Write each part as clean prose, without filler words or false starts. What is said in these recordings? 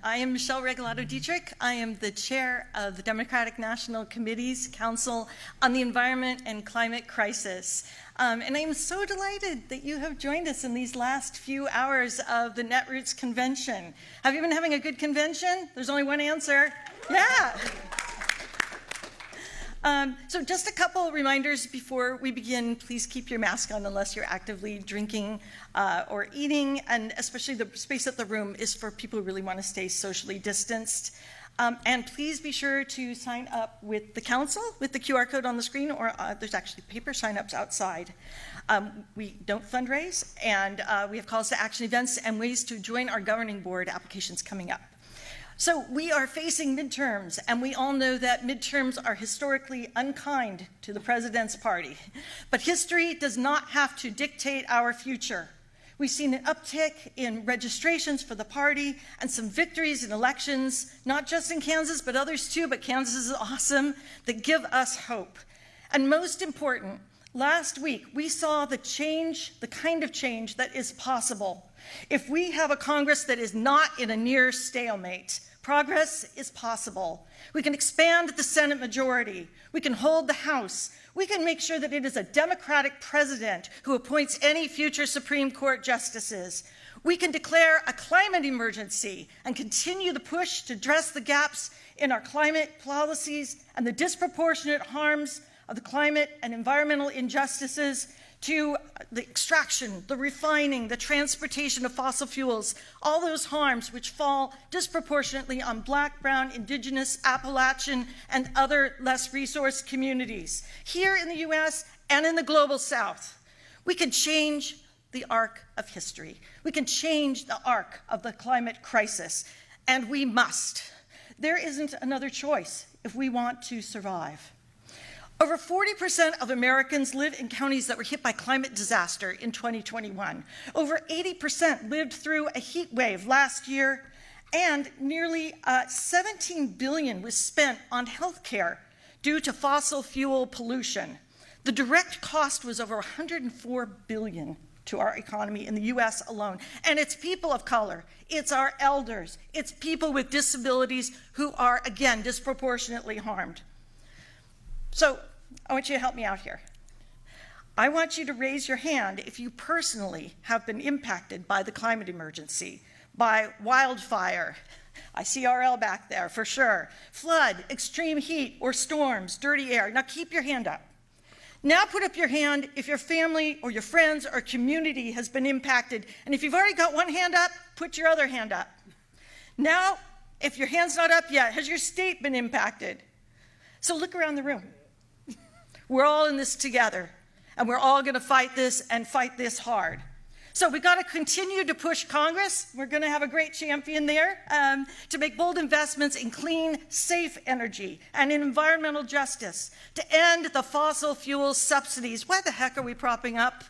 I am Michelle Regalado-Deitrick. I am the chair of the Democratic National Committee's Council on the Environment and Climate Crisis. And I am so delighted that you have joined us in these last few hours of the Netroots convention. Have you been having a good convention? There's only one answer. Yeah. So just a couple reminders before we begin. Please keep your mask on unless you're actively drinking or eating, and especially the space of the room is for people who really want to stay socially distanced. And please be sure to sign up with the council with the QR code on the screen, or there's actually paper sign-ups outside. We don't fundraise, and we have calls to action events and ways to join our governing board applications coming up. So we are facing midterms, and we all know that midterms are historically unkind to the president's party. But history does not have to dictate our future. We've seen an uptick in registrations for the party and some victories in elections, not just in Kansas, but others too, but Kansas is awesome, that give us hope. And most important, last week we saw the change, the kind of change that is possible. If we have a Congress that is not in a near stalemate, progress is possible. We can expand the Senate majority. We can hold the House. We can make sure that it is a Democratic president who appoints any future Supreme Court justices. We can declare a climate emergency and continue the push to address the gaps in our climate policies and the disproportionate harms of the climate and environmental injustices to the extraction, the refining, the transportation of fossil fuels, all those harms which fall disproportionately on Black, Brown, Indigenous, Appalachian, and other less resourced communities, here in the US and in the global South. We can change the arc of history. We can change the arc of the climate crisis, and we must. There isn't another choice if we want to survive. Over 40% of Americans live in counties that were hit by climate disaster in 2021. Over 80% lived through a heat wave last year, and nearly $17 billion was spent on health care due to fossil fuel pollution. The direct cost was over $104 billion to our economy in the US alone. And it's people of color, it's our elders, it's people with disabilities who are, again, disproportionately harmed. So I want you to help me out here. I want you to raise your hand if you personally have been impacted by the climate emergency, by wildfire. I see RL back there for sure. Flood, extreme heat or storms, dirty air. Now keep your hand up. Now put up your hand if your family or your friends or community has been impacted. And if you've already got one hand up, put your other hand up. Now, if your hand's not up yet, has your state been impacted? So look around the room. We're all in this together, and we're all going to fight this and fight this hard. So we've got to continue to push Congress. We're going to have a great champion there to make bold investments in clean, safe energy and in environmental justice, to end the fossil fuel subsidies. Why the heck are we propping up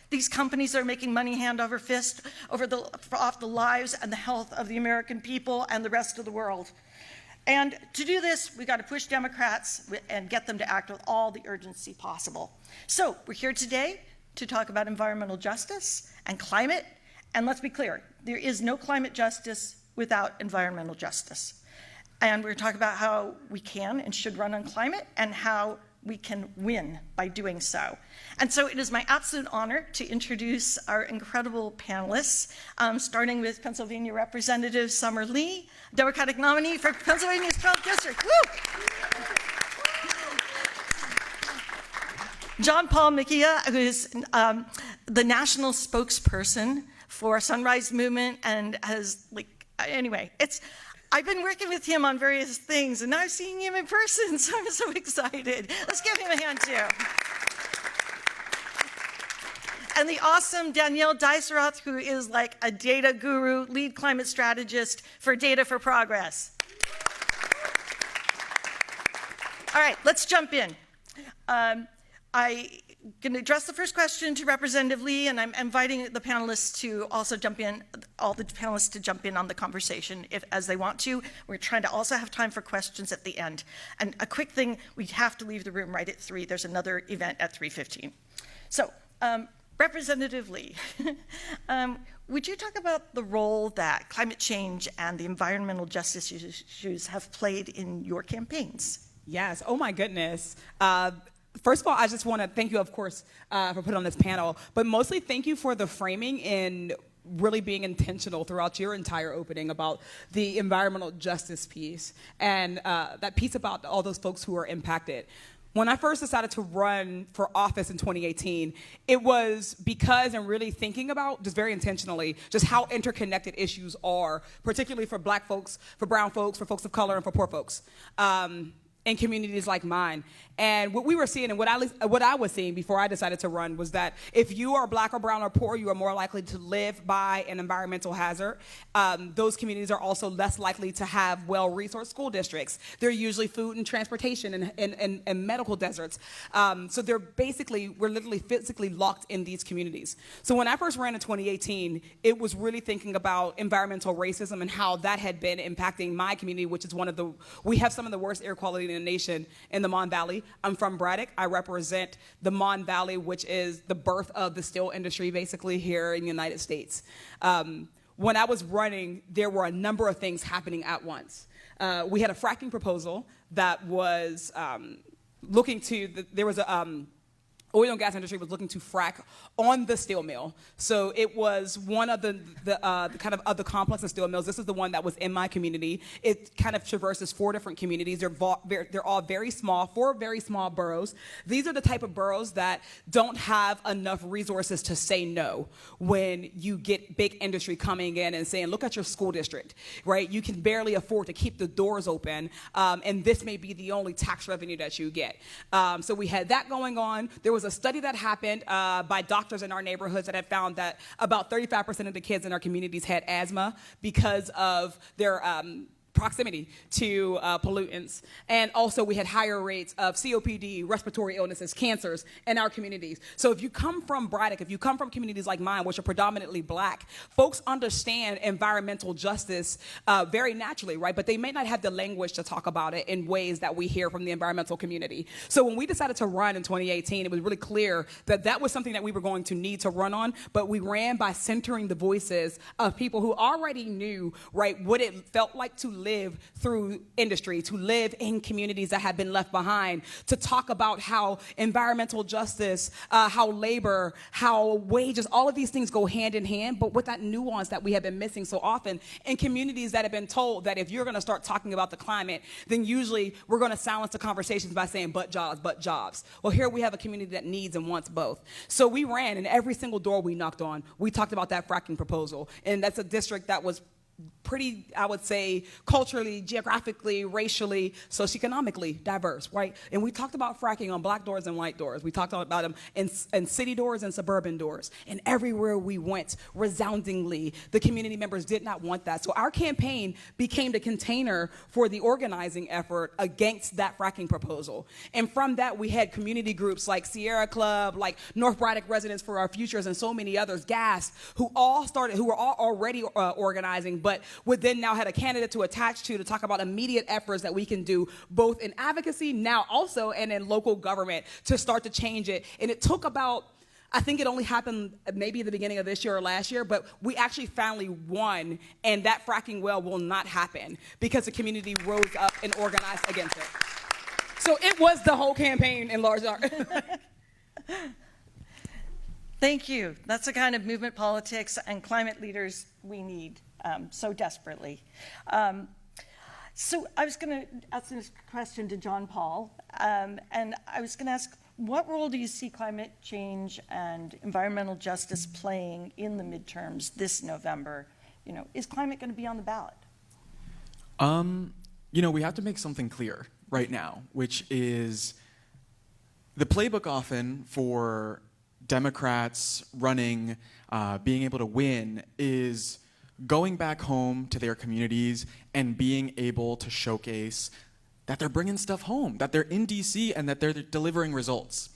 these companies that are making money hand over fist off the lives and the health of the American people and the rest of the world? And to do this, we've got to push Democrats and get them to act with all the urgency possible. So we're here today to talk about environmental justice and climate. And let's be clear, there is no climate justice without environmental justice. And we're going to talk about how we can and should run on climate and how we can win by doing so. And so it is my absolute honor to introduce our incredible panelists, starting with Pennsylvania Representative Summer Lee, Democratic nominee for Pennsylvania's 12th District. Woo! John Paul Meija, who is the national spokesperson for Sunrise Movement and has, I've been working with him on various things, and now I'm seeing him in person, so I'm so excited. Let's give him a hand, too. And the awesome Danielle Dyseroth, who is like a data guru, lead climate strategist for Data for Progress. All right, let's jump in. I'm going to address the first question to Representative Lee, and I'm inviting the panelists to also jump in, all the panelists to jump in on the conversation as they want to. We're trying to also have time for questions at the end. And a quick thing, we have to leave the room right at 3. There's another event at 3:15. So, Representative Lee, would you talk about the role that climate change and the environmental justice issues have played in your campaigns? Yes. Oh, my goodness. First of all, I just want to thank you, of course, for putting on this panel, but mostly thank you for the framing and really being intentional throughout your entire opening about the environmental justice piece and that piece about all those folks who are impacted. When I first decided to run for office in 2018, it was because and really thinking about, just very intentionally, just how interconnected issues are, particularly for Black folks, for brown folks, for folks of color, and for poor folks. In communities like mine. And what we were seeing and what I was seeing before I decided to run was that if you are Black or brown or poor, you are more likely to live by an environmental hazard. Those communities are also less likely to have well-resourced school districts. They're usually food and transportation and medical deserts. So we're literally physically locked in these communities. So when I first ran in 2018, it was really thinking about environmental racism and how that had been impacting my community, which is we have some of the worst air quality in the nation in the Mon Valley. I'm from Braddock. I represent the Mon Valley, which is the birth of the steel industry, basically, here in the United States. When I was running, there were a number of things happening at once. We had a fracking proposal that was oil and gas industry was looking to frack on the steel mill. So it was one of the kind of other complex of steel mills. This is the one that was in my community. It kind of traverses 4 different communities. They're all very small, 4 very small boroughs. These are the type of boroughs that don't have enough resources to say no when you get big industry coming in and saying, look at your school district, right? You can barely afford to keep the doors open, and this may be the only tax revenue that you get. So we had that going on. There was a study that happened by doctors in our neighborhoods that had found that about 35% of the kids in our communities had asthma because of their proximity to pollutants. And also we had higher rates of COPD, respiratory illnesses, cancers in our communities. So if you come from Braddock, if you come from communities like mine, which are predominantly Black, folks understand environmental justice very naturally, right? But they may not have the language to talk about it in ways that we hear from the environmental community. So when we decided to run in 2018, it was really clear that that was something that we were going to need to run on, but we ran by centering the voices of people who already knew, right, what it felt like to live through industry, to live in communities that have been left behind, to talk about how environmental justice, how labor, how wages, all of these things go hand in hand, but with that nuance that we have been missing so often in communities that have been told that if you're going to start talking about the climate, then usually we're going to silence the conversations by saying, but jobs, but jobs. Well, here we have a community that needs and wants both. So we ran, and every single door we knocked on, we talked about that fracking proposal, and that's a district that was pretty, I would say, culturally, geographically, racially, socioeconomically diverse, right? And we talked about fracking on Black doors and white doors. We talked about them in city doors and suburban doors. And everywhere we went, resoundingly, the community members did not want that. So our campaign became the container for the organizing effort against that fracking proposal. And from that, we had community groups like Sierra Club, like North Braddock Residents for Our Futures, and so many others, GAS, who were all already organizing, but would then now had a candidate to attach to talk about immediate efforts that we can do both in advocacy now also and in local government to start to change it. And it took about, I think it only happened maybe at the beginning of this year or last year, but we actually finally won, and that fracking well will not happen because the community rose up and organized against it. So it was the whole campaign in large part. Thank you. That's the kind of movement politics and climate leaders we need so desperately. So I was going to ask this question to John Paul, and I was going to ask, what role do you see climate change and environmental justice playing in the midterms this November? You know, is climate going to be on the ballot? You know, we have to make something clear right now, which is the playbook often for Democrats running, being able to win, is going back home to their communities and being able to showcase that they're bringing stuff home, that they're in DC and that they're delivering results.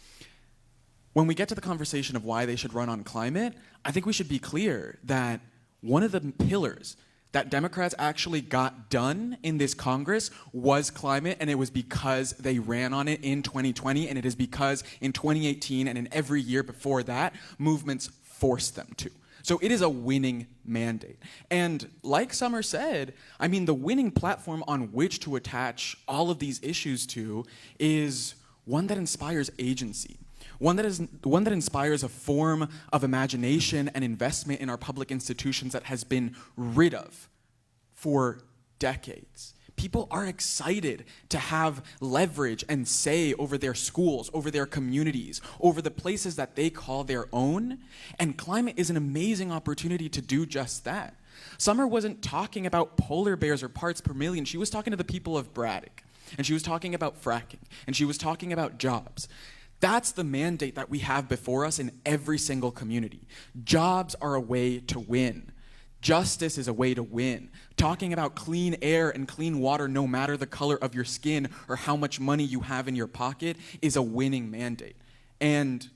When we get to the conversation of why they should run on climate, I think we should be clear that one of the pillars that Democrats actually got done in this Congress was climate, and it was because they ran on it in 2020, and it is because in 2018 and in every year before that, movements forced them to. So it is a winning mandate. And like Summer said, I mean, the winning platform on which to attach all of these issues to is one that inspires agency. One that inspires a form of imagination and investment in our public institutions that has been rid of for decades. People are excited to have leverage and say over their schools, over their communities, over the places that they call their own. And climate is an amazing opportunity to do just that. Summer wasn't talking about polar bears or parts per million. She was talking to the people of Braddock. And she was talking about fracking. And she was talking about jobs. That's the mandate that we have before us in every single community. Jobs are a way to win. Justice is a way to win. Talking about clean air and clean water, no matter the color of your skin or how much money you have in your pocket, is a winning mandate. And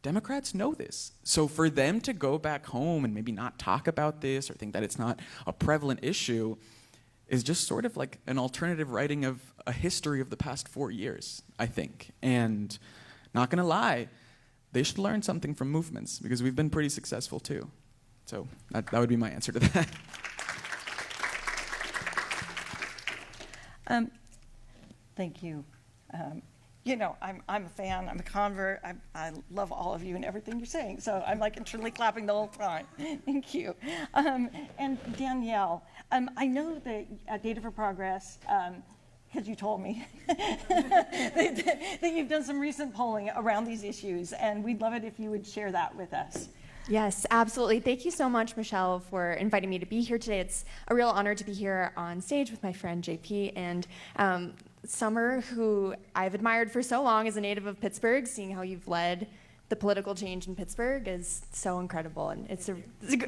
Democrats know this. So for them to go back home and maybe not talk about this or think that it's not a prevalent issue is just sort of like an alternative writing of a history of the past 4 years, I think. And not gonna lie, they should learn something from movements because we've been pretty successful too. So that would be my answer to that. Thank you. You know, I'm a fan, I'm a convert, I love all of you and everything you're saying, so I'm like internally clapping the whole time. Thank you. And Danielle, I know that Data for Progress, because you told me, that you've done some recent polling around these issues, and we'd love it if you would share that with us. Yes, absolutely. Thank you so much, Michelle, for inviting me to be here today. It's a real honor to be here on stage with my friend JP and Summer, who I've admired for so long as a native of Pittsburgh. Seeing how you've led the political change in Pittsburgh is so incredible, and it's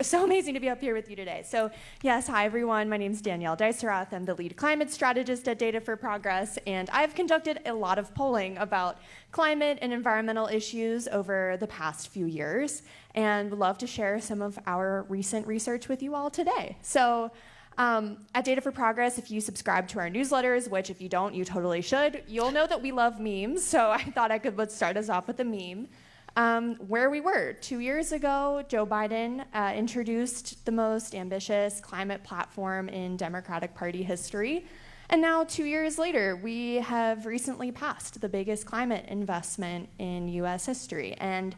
so amazing to be up here with you today. So yes, hi everyone, my name is Danielle Dyseroth. I'm the lead climate strategist at Data for Progress, and I've conducted a lot of polling about climate and environmental issues over the past few years, and would love to share some of our recent research with you all today. So at Data for Progress, if you subscribe to our newsletters, which if you don't, you totally should, you'll know that we love memes, so I thought let's start us off with a meme. Where we were 2 years ago, Joe Biden introduced the most ambitious climate platform in Democratic Party history. And now 2 years later, we have recently passed the biggest climate investment in US history. And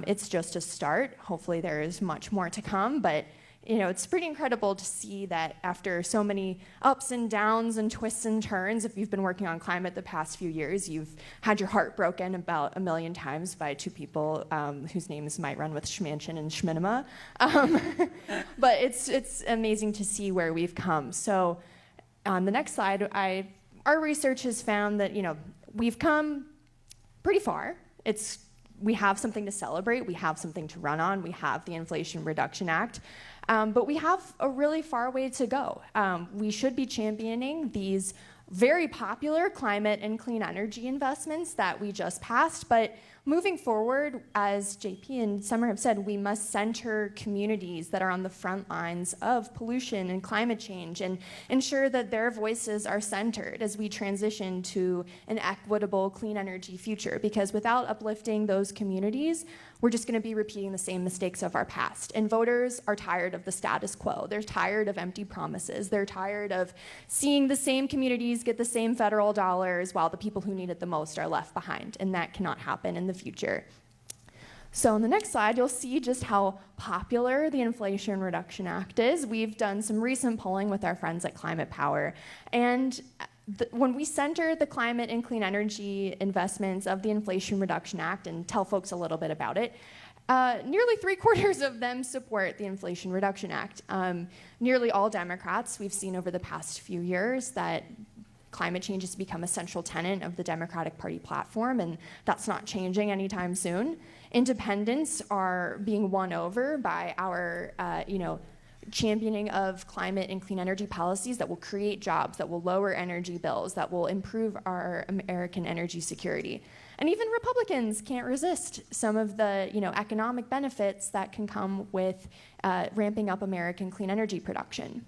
it's just a start. Hopefully there is much more to come, but you know, it's pretty incredible to see that after so many ups and downs and twists and turns, if you've been working on climate the past few years, you've had your heart broken about 1 million times by two people whose names might run with Schmanchen and Schminema. But it's amazing to see where we've come. So on the next slide, our research has found that, you know, we've come pretty far. We have something to celebrate, we have something to run on, we have the Inflation Reduction Act, but we have a really far way to go. We should be championing these very popular climate and clean energy investments that we just passed, but moving forward, as JP and Summer have said, we must center communities that are on the front lines of pollution and climate change and ensure that their voices are centered as we transition to an equitable clean energy future. Because without uplifting those communities, we're just going to be repeating the same mistakes of our past. And voters are tired of the status quo. They're tired of empty promises. They're tired of seeing the same communities get the same federal dollars while the people who need it the most are left behind. And that cannot happen in the future. So on the next slide, you'll see just how popular the Inflation Reduction Act is. We've done some recent polling with our friends at Climate Power. And when we center the climate and clean energy investments of the Inflation Reduction Act and tell folks a little bit about it, nearly 3/4 of them support the Inflation Reduction Act. Nearly all Democrats, we've seen over the past few years that climate change has become a central tenet of the Democratic Party platform, and that's not changing anytime soon. Independents are being won over by our, championing of climate and clean energy policies that will create jobs, that will lower energy bills, that will improve our American energy security. And even Republicans can't resist some of the economic benefits that can come with ramping up American clean energy production.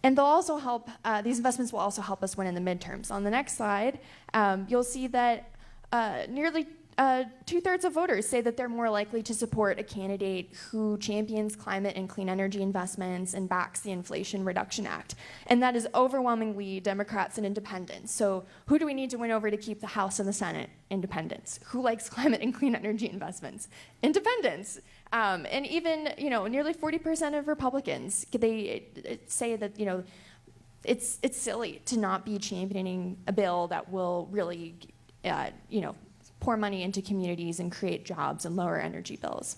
And they'll also help, these investments will also help us win in the midterms. On the next slide, you'll see that nearly 2/3 of voters say that they're more likely to support a candidate who champions climate and clean energy investments and backs the Inflation Reduction Act. And that is overwhelmingly Democrats and independents. So who do we need to win over to keep the House and the Senate? Independents. Who likes climate and clean energy investments? Independents. And even, nearly 40% of Republicans, they say that, it's silly to not be championing a bill that will really, pour money into communities and create jobs and lower energy bills.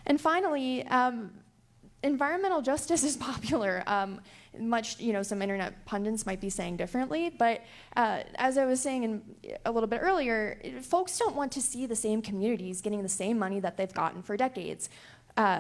And finally, environmental justice is popular. Some internet pundits might be saying differently, but as I was saying a little bit earlier, folks don't want to see the same communities getting the same money that they've gotten for decades.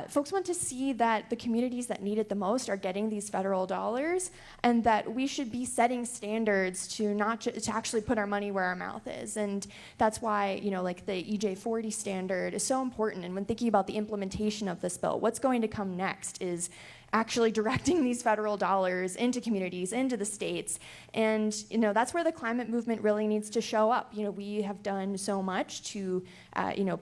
Folks want to see that the communities that need it the most are getting these federal dollars, and that we should be setting standards to to actually put our money where our mouth is. And that's why, the EJ40 standard is so important. And when thinking about the implementation of this bill, what's going to come next is actually directing these federal dollars into communities, into the states. And that's where the climate movement really needs to show up. We have done so much to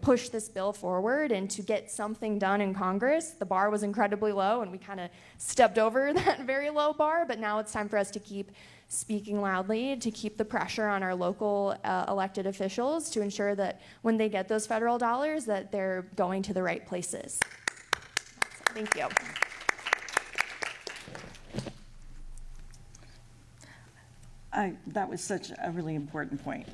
push this bill forward and to get something done in Congress. The bar was incredibly low, and we kind of stepped over that very low bar, but now it's time for us to keep speaking loudly, to keep the pressure on our local elected officials to ensure that when they get those federal dollars, that they're going to the right places. Thank you. That was such a really important point.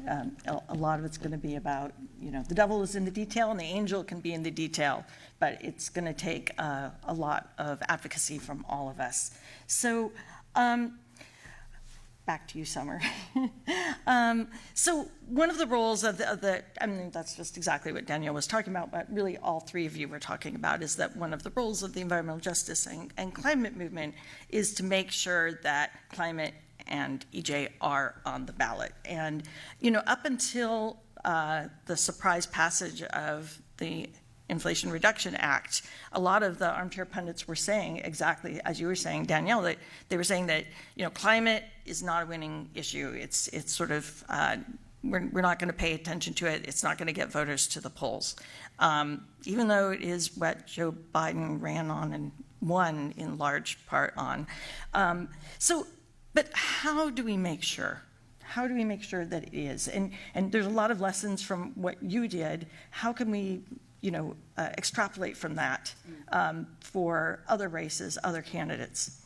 A lot of it's going to be about, the devil is in the detail and the angel can be in the detail, but it's going to take a lot of advocacy from all of us. So back to you, Summer. So one of the roles of that's just exactly what Danielle was talking about, but really all three of you were talking about, is that one of the roles of the environmental justice and climate movement is to make sure that climate and EJ are on the ballot. And, up until the surprise passage of the Inflation Reduction Act, a lot of the armchair pundits were saying exactly as you were saying, Danielle, that they were saying that, climate is not a winning issue. It's sort of, we're not going to pay attention to it. It's not going to get voters to the polls. Even though it is what Joe Biden ran on and won in large part on. But how do we make sure? How do we make sure that it is? And there's a lot of lessons from what you did. How can we, extrapolate from that for other races, other candidates?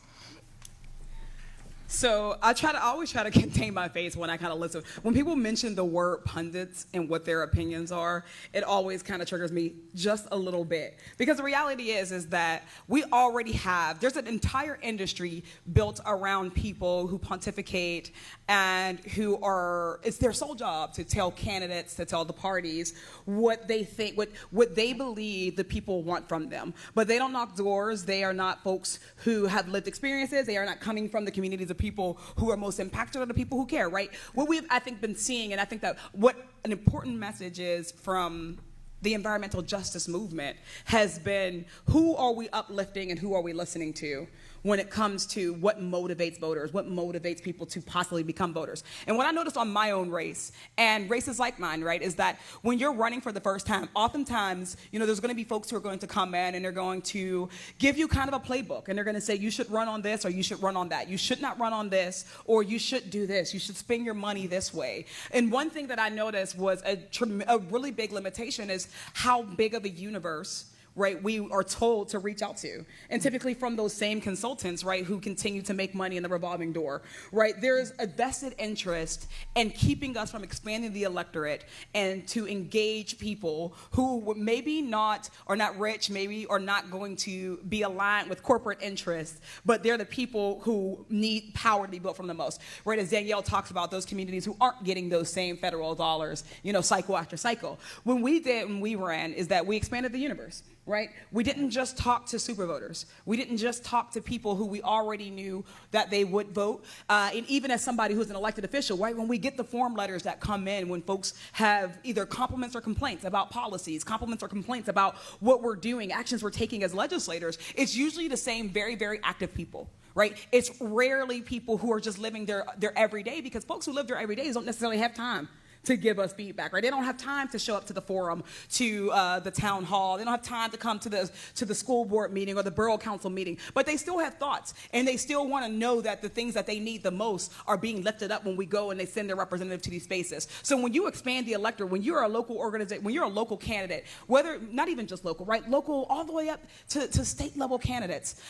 So I always try to contain my face when I kind of listen. When people mention the word pundits and what their opinions are, it always kind of triggers me just a little bit. Because the reality is that we already there's an entire industry built around people who pontificate and it's their sole job to tell candidates, to tell the parties what they think, what they believe the people want from them. But they don't knock doors. They are not folks who have lived experiences. They are not coming from the communities of people who are most impacted are the people who care, right? What we've, I think, been seeing, and I think that what an important message is from the environmental justice movement has been, who are we uplifting and who are we listening to when it comes to what motivates voters, what motivates people to possibly become voters. And what I noticed on my own race, and races like mine, right, is that when you're running for the first time, oftentimes, there's going to be folks who are going to come in and they're going to give you kind of a playbook, and they're going to say, you should run on this or you should run on that. You should not run on this, or you should do this. You should spend your money this way. And one thing that I noticed was a really big limitation is how big of a universe, right, we are told to reach out to. And typically from those same consultants, right, who continue to make money in the revolving door, right? There's a vested interest in keeping us from expanding the electorate and to engage people who maybe are not rich, maybe are not going to be aligned with corporate interests, but they're the people who need power to be built from the most, right? As Danielle talks about, those communities who aren't getting those same federal dollars, cycle after cycle. When we ran, is that we expanded the universe. Right? We didn't just talk to super voters. We didn't just talk to people who we already knew that they would vote. And even as somebody who's an elected official, right? When we get the form letters that come in, when folks have either compliments or complaints about policies, compliments or complaints about what we're doing, actions we're taking as legislators, it's usually the same very, very active people. Right? It's rarely people who are just living their everyday, because folks who live their everydays don't necessarily have time to give us feedback, right? They don't have time to show up to the forum, to the town hall. They don't have time to come to the school board meeting or the borough council meeting, but they still have thoughts, and they still want to know that the things that they need the most are being lifted up when we go and they send their representative to these spaces. So when you expand the electorate, when you're a local organization, when you're a local candidate, whether, not even just local, right? Local all the way up to state level candidates,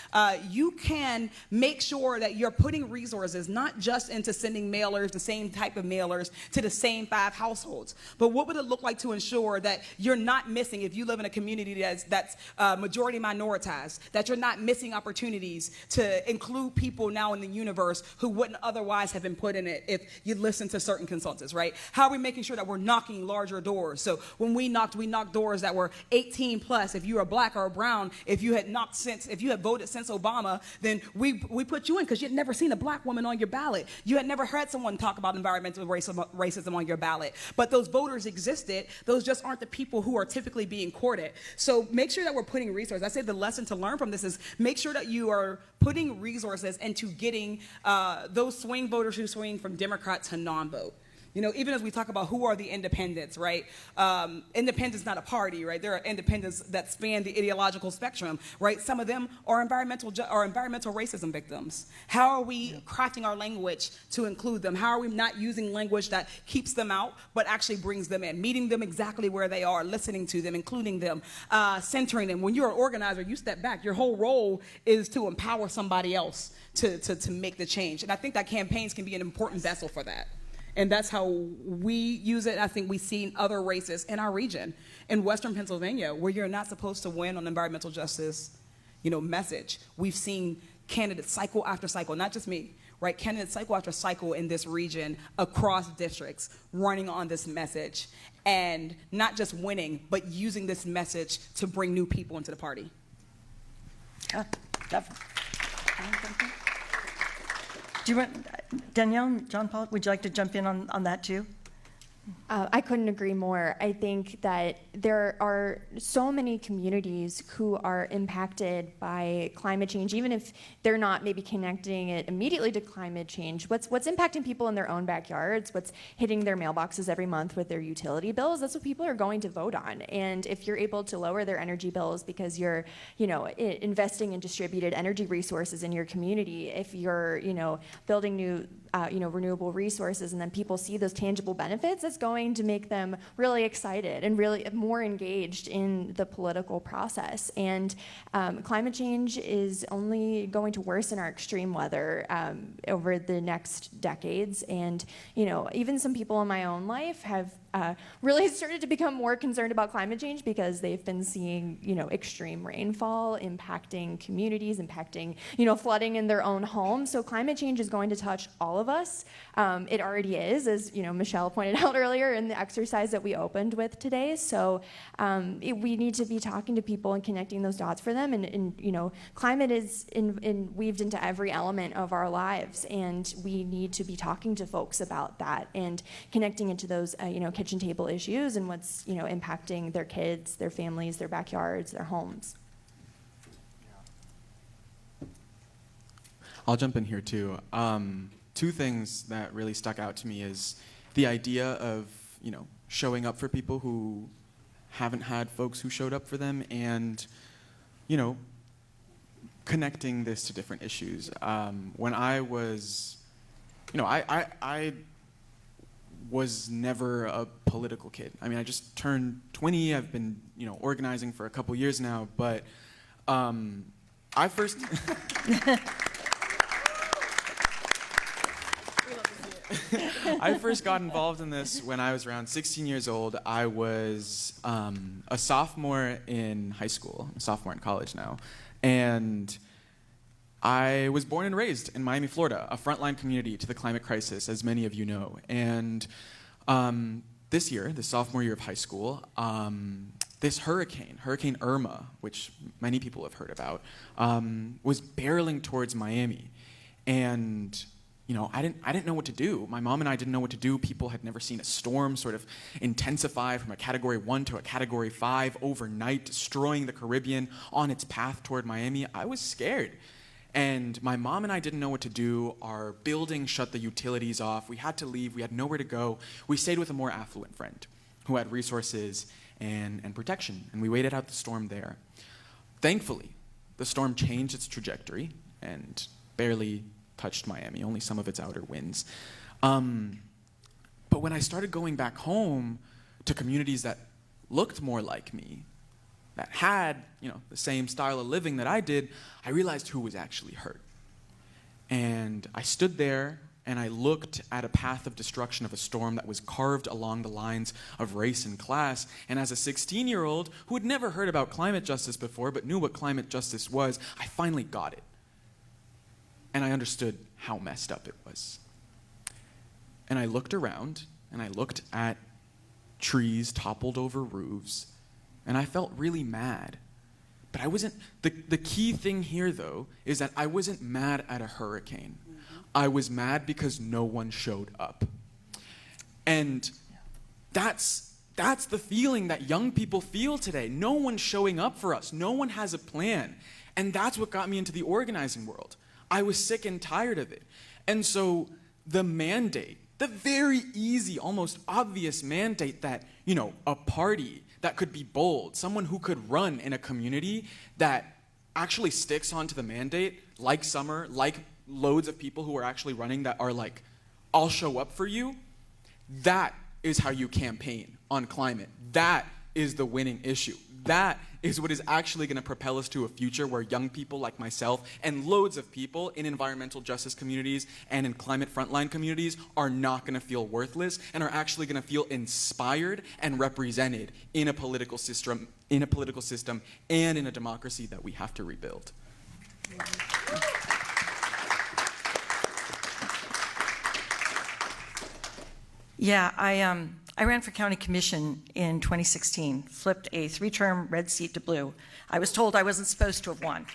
you can make sure that you're putting resources not just into sending mailers, the same type of mailers, to the same 5 households, but what would it look like to ensure that you're not missing, if you live in a community that's majority minoritized, that you're not missing opportunities to include people now in the universe who wouldn't otherwise have been put in it if you listen to certain consultants, right? How are we making sure that we're knocking larger doors? So when we knocked doors that were 18 plus. If you were black or brown, if you had voted since Obama, then we put you in because you had never seen a black woman on your ballot. You had never heard someone talk about environmental racism on your ballot. But those voters existed. Those just aren't the people who are typically being courted. So make sure that we're putting resources. I say the lesson to learn from this is make sure that you are putting resources into getting those swing voters who swing from Democrat to non-vote. You know, even as we talk about who are the independents, right? Independents not a party, right? There are independents that span the ideological spectrum, right? Some of them are environmental racism victims. How are we crafting our language to include them? How are we not using language that keeps them out, but actually brings them in, meeting them exactly where they are, listening to them, including them, centering them? When you're an organizer, you step back. Your whole role is to empower somebody else to make the change. And I think that campaigns can be an important vessel for that. And that's how we use it. I think we see in other races in our region, in Western Pennsylvania, where you're not supposed to win on environmental justice, message. We've seen candidates cycle after cycle, not just me, right? Candidates cycle after cycle in this region across districts running on this message and not just winning, but using this message to bring new people into the party. Yeah, definitely. Do you want, Danielle, John Paul, would you like to jump in on that too? I couldn't agree more. I think that there are so many communities who are impacted by climate change, even if they're not maybe connecting it immediately to climate change. What's impacting people in their own backyards, what's hitting their mailboxes every month with their utility bills, that's what people are going to vote on. And if you're able to lower their energy bills because you're, investing in distributed energy resources in your community, if you're, building new renewable resources, and then people see those tangible benefits, it's going to make them really excited and really more engaged in the political process. And climate change is only going to worsen our extreme weather over the next decades. And, even some people in my own life have really started to become more concerned about climate change because they've been seeing, extreme rainfall impacting communities, impacting, flooding in their own homes. So climate change is going to touch all of us. It already is, as Michelle pointed out earlier in the exercise that we opened with today. So we need to be talking to people and connecting those dots for them. And climate is weaved into every element of our lives, and we need to be talking to folks about that and connecting into those kitchen table issues and what's impacting their kids, their families, their backyards, their homes. I'll jump in here too. Two things that really stuck out to me is the idea of, showing up for people who haven't had folks who showed up for them, and, connecting this to different issues. When I was, I was never a political kid. I mean, I just turned 20. I've been, organizing for a couple years now, but I first... I first got involved in this when I was around 16 years old. I was a sophomore in high school, a sophomore in college now. And I was born and raised in Miami, Florida, a frontline community to the climate crisis, as many of you know. And this year, the sophomore year of high school, this Hurricane Irma, which many people have heard about, was barreling towards Miami. And I didn't know what to do. My mom and I didn't know what to do. People had never seen a storm sort of intensify from a Category 1 to a Category 5 overnight, destroying the Caribbean on its path toward Miami. I was scared. And my mom and I didn't know what to do. Our building shut the utilities off. We had to leave. We had nowhere to go. We stayed with a more affluent friend who had resources and protection, and we waited out the storm there. Thankfully, the storm changed its trajectory and barely touched Miami, only some of its outer winds. But when I started going back home to communities that looked more like me, that had, the same style of living that I did, I realized who was actually hurt. And I stood there and I looked at a path of destruction of a storm that was carved along the lines of race and class. And as a 16-year-old who had never heard about climate justice before but knew what climate justice was, I finally got it. And I understood how messed up it was. And I looked around and I looked at trees toppled over roofs, and I felt really mad. But I wasn't, the key thing here, though, is that I wasn't mad at a hurricane. I was mad because no one showed up. And that's the feeling that young people feel today. No one's showing up for us. No one has a plan. And that's what got me into the organizing world. I was sick and tired of it. And so the mandate, the very easy, almost obvious mandate that, a party that could be bold, someone who could run in a community that actually sticks onto the mandate, like Summer, like loads of people who are actually running that are like, I'll show up for you. That is how you campaign on climate. That is the winning issue. That is what is actually going to propel us to a future where young people like myself and loads of people in environmental justice communities and in climate frontline communities are not going to feel worthless and are actually going to feel inspired and represented in a political system, and in a democracy that we have to rebuild. Yeah, I ran for county commission in 2016, flipped a 3-term red seat to blue. I was told I wasn't supposed to have won.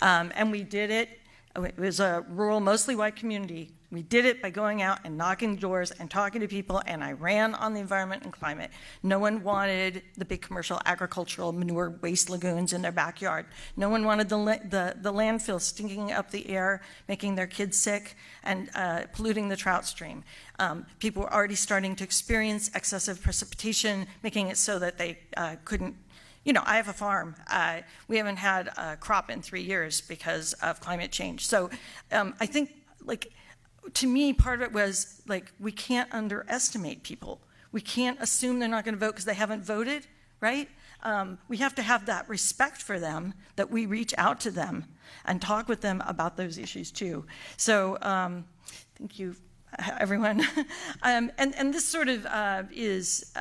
And we did it. It was a rural, mostly white community. We did it by going out and knocking doors and talking to people, and I ran on the environment and climate. No one wanted the big commercial agricultural manure waste lagoons in their backyard. No one wanted the landfill stinking up the air, making their kids sick and polluting the trout stream. People were already starting to experience excessive precipitation, making it so that they couldn't. I have a farm. We haven't had a crop in 3 years because of climate change. So I think, to me, part of it was, we can't underestimate people. We can't assume they're not going to vote because they haven't voted, right? We have to have that respect for them, that we reach out to them and talk with them about those issues too. So thank you, everyone. And this sort of is,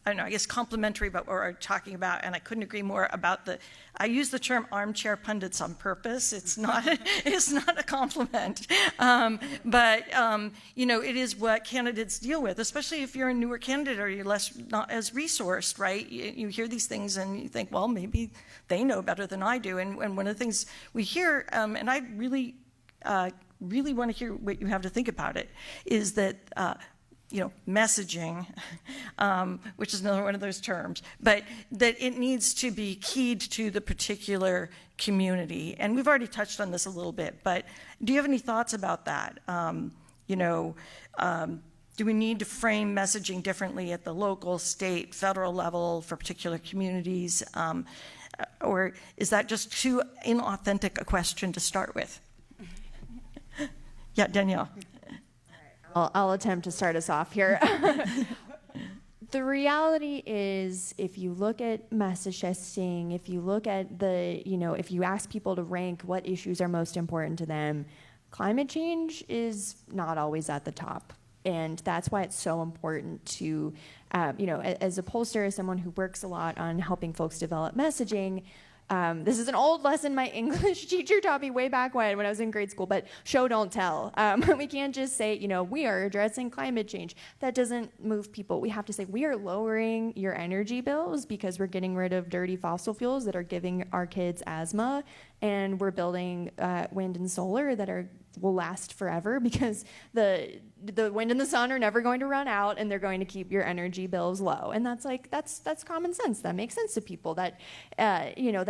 I don't know, I guess complementary about what we're talking about, and I couldn't agree more about I use the term armchair pundits on purpose. It's not a compliment. But it is what candidates deal with, especially if you're a newer candidate or you're not as resourced, right? You hear these things and you think, well, maybe they know better than I do. And one of the things we hear, and I really want to hear what you have to think about it, is that messaging, which is another one of those terms, but that it needs to be keyed to the particular community. And we've already touched on this a little bit, but do you have any thoughts about that? Do we need to frame messaging differently at the local, state, federal level for particular communities? Or is that just too inauthentic a question to start with? Yeah, Danielle. I'll attempt to start us off here. The reality is, if you look at message testing, if you look at if you ask people to rank what issues are most important to them, climate change is not always at the top. And that's why it's so important to, as a pollster, as someone who works a lot on helping folks develop messaging, this is an old lesson my English teacher taught me way back when I was in grade school, but show, don't tell. We can't just say, we are addressing climate change. That doesn't move people. We have to say, we are lowering your energy bills because we're getting rid of dirty fossil fuels that are giving our kids asthma, and we're building wind and solar that will last forever because the wind and the sun are never going to run out, and they're going to keep your energy bills low. And that's common sense. That makes sense to people. That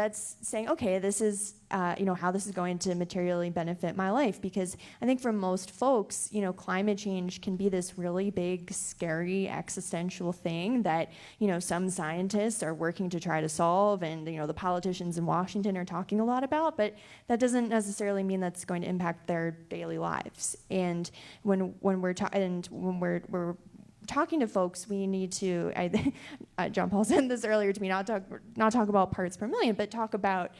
that's saying, okay, this is how this is going to materially benefit my life. Because I think for most folks, climate change can be this really big, scary, existential thing that, some scientists are working to try to solve, and, the politicians in Washington are talking a lot about, but that doesn't necessarily mean that's going to impact their daily lives. And when we're talking to folks, we need to, John Paul said this earlier to me, not talk about parts per million, but talk about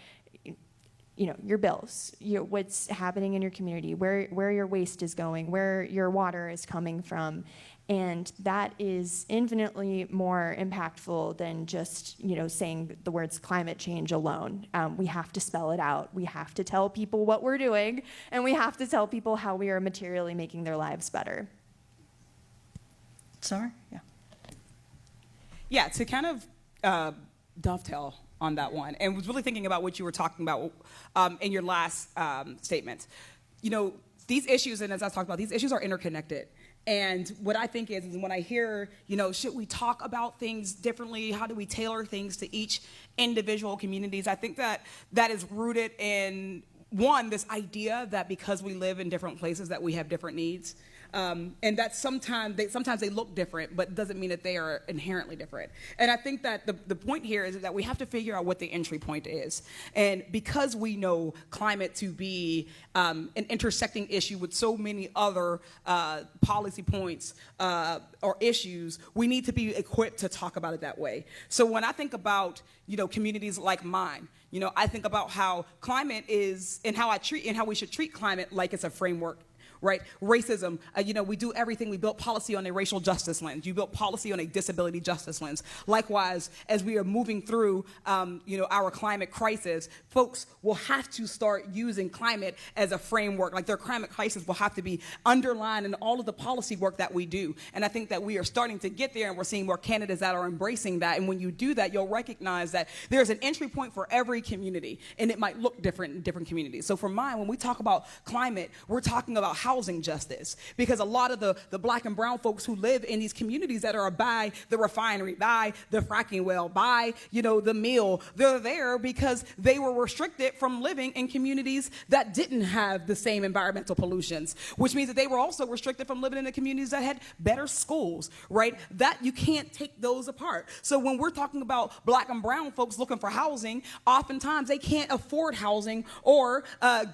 your bills, what's happening in your community, where your waste is going, where your water is coming from. And that is infinitely more impactful than just, saying the words climate change alone. We have to spell it out. We have to tell people what we're doing, and we have to tell people how we are materially making their lives better. Summer? Yeah. Yeah, to kind of dovetail on that one, and was really thinking about what you were talking about in your last statement. These issues, and as I talked about, these issues are interconnected. And what I think is when I hear, should we talk about things differently? How do we tailor things to each individual communities? I think that is rooted in, one, this idea that because we live in different places that we have different needs. And that sometimes they look different, but doesn't mean that they are inherently different. And I think that the point here is that we have to figure out what the entry point is. And because we know climate to be an intersecting issue with so many other policy points or issues, we need to be equipped to talk about it that way. So when I think about communities like mine, I think about how climate is and how we should treat climate like it's a framework. Right? Racism, we do everything. We built policy on a racial justice lens. You built policy on a disability justice lens. Likewise, as we are moving through, our climate crisis, folks will have to start using climate as a framework. Like their climate crisis will have to be underlined in all of the policy work that we do. And I think that we are starting to get there, and we're seeing more candidates that are embracing that. And when you do that, you'll recognize that there's an entry point for every community, and it might look different in different communities. So for mine, when we talk about climate, we're talking about housing justice, because a lot of the black and brown folks who live in these communities that are by the refinery, by the fracking well, by the mill, they're there because they were restricted from living in communities that didn't have the same environmental pollutions, which means that they were also restricted from living in the communities that had better schools, right? That you can't take those apart. So when we're talking about black and brown folks looking for housing, oftentimes they can't afford housing or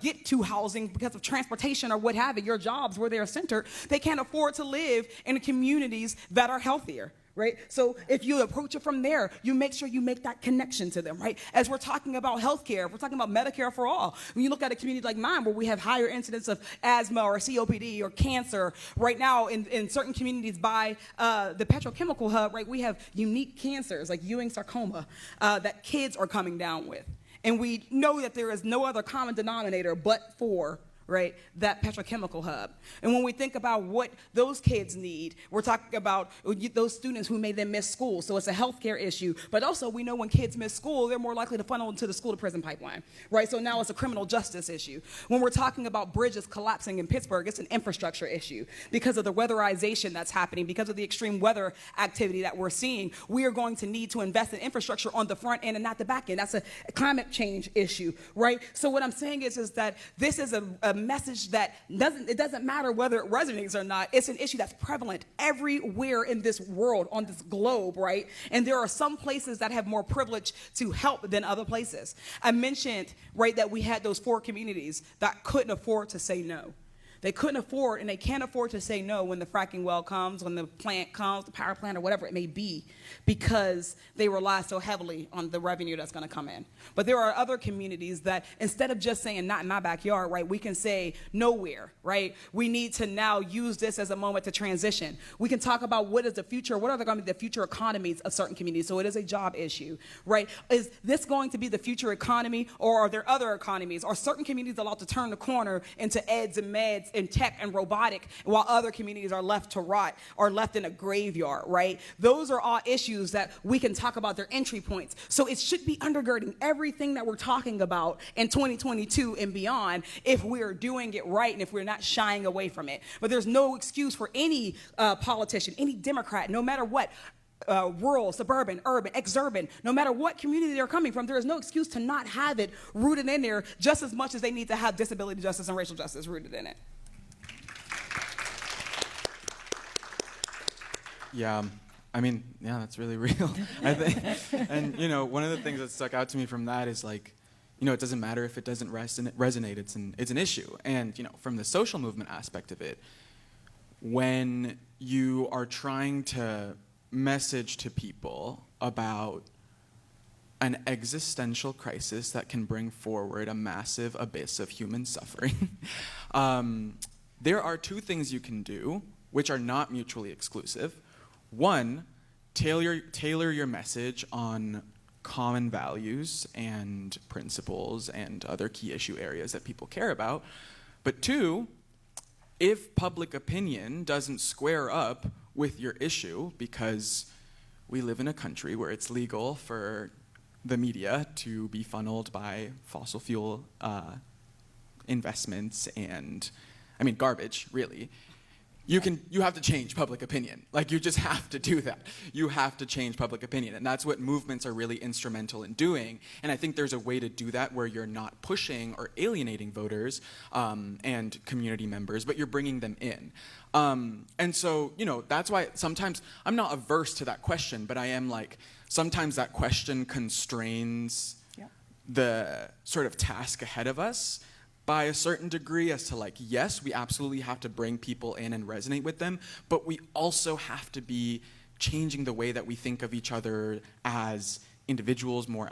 get to housing because of transportation or what have you. Your jobs where they are centered, they can't afford to live in communities that are healthier, right? So if you approach it from there, you make sure you make that connection to them, right? As we're talking about healthcare, we're talking about Medicare for all. When you look at a community like mine where we have higher incidence of asthma or COPD or cancer, right now in certain communities by the petrochemical hub, right, we have unique cancers like Ewing sarcoma that kids are coming down with. And we know that there is no other common denominator but for right, that petrochemical hub. And when we think about what those kids need, we're talking about those students who may then miss school. So it's a healthcare issue. But also we know when kids miss school, they're more likely to funnel into the school to prison pipeline, right? So now it's a criminal justice issue. When we're talking about bridges collapsing in Pittsburgh, it's an infrastructure issue. Because of the weatherization that's happening, because of the extreme weather activity that we're seeing, we are going to need to invest in infrastructure on the front end and not the back end. That's a climate change issue, right? So what I'm saying is that this is a message that doesn't matter whether it resonates or not. It's an issue that's prevalent everywhere in this world, on this globe, right? And there are some places that have more privilege to help than other places. I mentioned, right, that we had those 4 communities that couldn't afford to say no. They couldn't afford, and they can't afford to say no when the fracking well comes, when the plant comes, the power plant, or whatever it may be, because they rely so heavily on the revenue that's going to come in. But there are other communities that, instead of just saying, not in my backyard, right, we can say nowhere, right? We need to now use this as a moment to transition. We can talk about what is the future, what are going to be the future economies of certain communities. So it is a job issue, right? Is this going to be the future economy, or are there other economies? Are certain communities allowed to turn the corner into eds and meds in tech and robotic, while other communities are left to rot or left in a graveyard, right? Those are all issues that we can talk about, their entry points. So it should be undergirding everything that we're talking about in 2022 and beyond if we're doing it right and if we're not shying away from it. But there's no excuse for any politician, any Democrat, no matter what, rural, suburban, urban, exurban, no matter what community they're coming from, there is no excuse to not have it rooted in there just as much as they need to have disability justice and racial justice rooted in it. Yeah, I mean, yeah, that's really real. I think, and one of the things that stuck out to me from that is like, it doesn't matter if it doesn't resonate. It's an issue. And from the social movement aspect of it, when you are trying to message to people about an existential crisis that can bring forward a massive abyss of human suffering, there are two things you can do, which are not mutually exclusive. One, tailor your message on common values and principles and other key issue areas that people care about. But two, if public opinion doesn't square up with your issue, because we live in a country where it's legal for the media to be funneled by fossil fuel investments and, garbage, really. You have to change public opinion. Like, you just have to do that. You have to change public opinion. And that's what movements are really instrumental in doing. And I think there's a way to do that where you're not pushing or alienating voters and community members, but you're bringing them in. And so, that's why sometimes I'm not averse to that question, but I am like, sometimes that question constrains the sort of task ahead of us by a certain degree as to like, yes, we absolutely have to bring people in and resonate with them, but we also have to be changing the way that we think of each other as individuals, more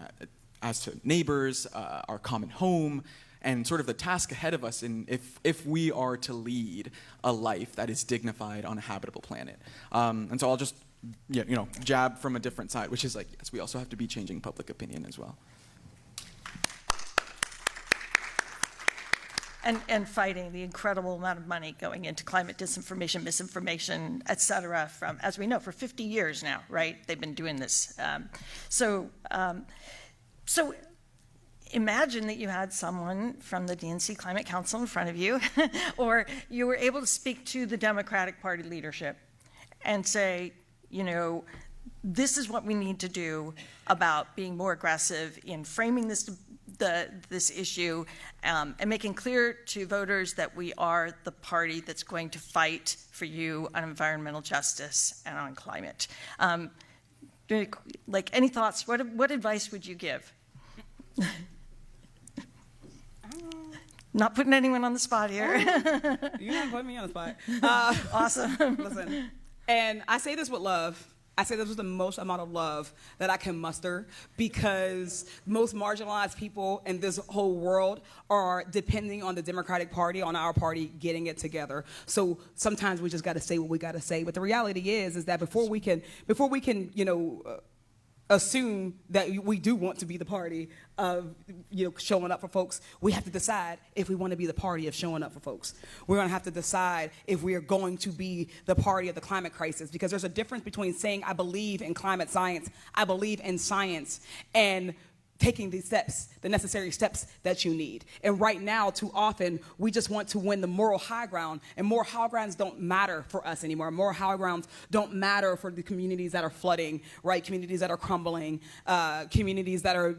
as to neighbors, our common home, and sort of the task ahead of us if we are to lead a life that is dignified on a habitable planet. And so I'll just jab from a different side, which is like, yes, we also have to be changing public opinion as well. And fighting the incredible amount of money going into climate disinformation, misinformation, et cetera, from, as we know, for 50 years now, right? They've been doing this. So imagine that you had someone from the DNC Climate Council in front of you, or you were able to speak to the Democratic Party leadership and say, this is what we need to do about being more aggressive in framing this issue and making clear to voters that we are the party that's going to fight for you on environmental justice and on climate. Like, any thoughts? What advice would you give? Not putting anyone on the spot here. You're not putting me on the spot. Awesome. Listen, and I say this with love. I say this with the most amount of love that I can muster, because most marginalized people in this whole world are depending on the Democratic Party, on our party getting it together. So sometimes we just got to say what we got to say. But the reality is that before we can, assume that we do want to be the party of showing up for folks, we have to decide if we want to be the party of showing up for folks. We're going to have to decide if we are going to be the party of the climate crisis, because there's a difference between saying I believe in climate science, I believe in science, and taking these steps, the necessary steps that you need. And right now, too often, we just want to win the moral high ground, and moral high grounds don't matter for us anymore. Moral high grounds don't matter for the communities that are flooding, right? Communities that are crumbling, communities that are,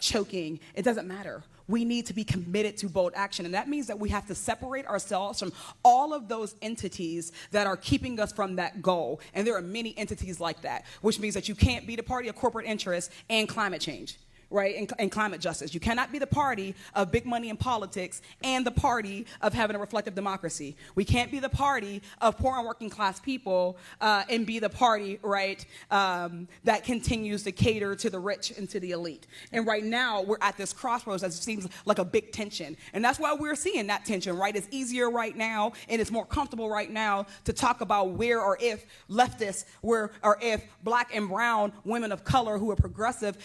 choking. It doesn't matter. We need to be committed to bold action, and that means that we have to separate ourselves from all of those entities that are keeping us from that goal. And there are many entities like that, which means that you can't be the party of corporate interests and climate change, right, and climate justice. You cannot be the party of big money in politics and the party of having a reflective democracy. We can't be the party of poor and working class people and be the party, right, that continues to cater to the rich and to the elite. And right now, we're at this crossroads that seems like a big tension. And that's why we're seeing that tension, right? It's easier right now, and it's more comfortable right now to talk about where or if leftists or if black and brown women of color who are progressive,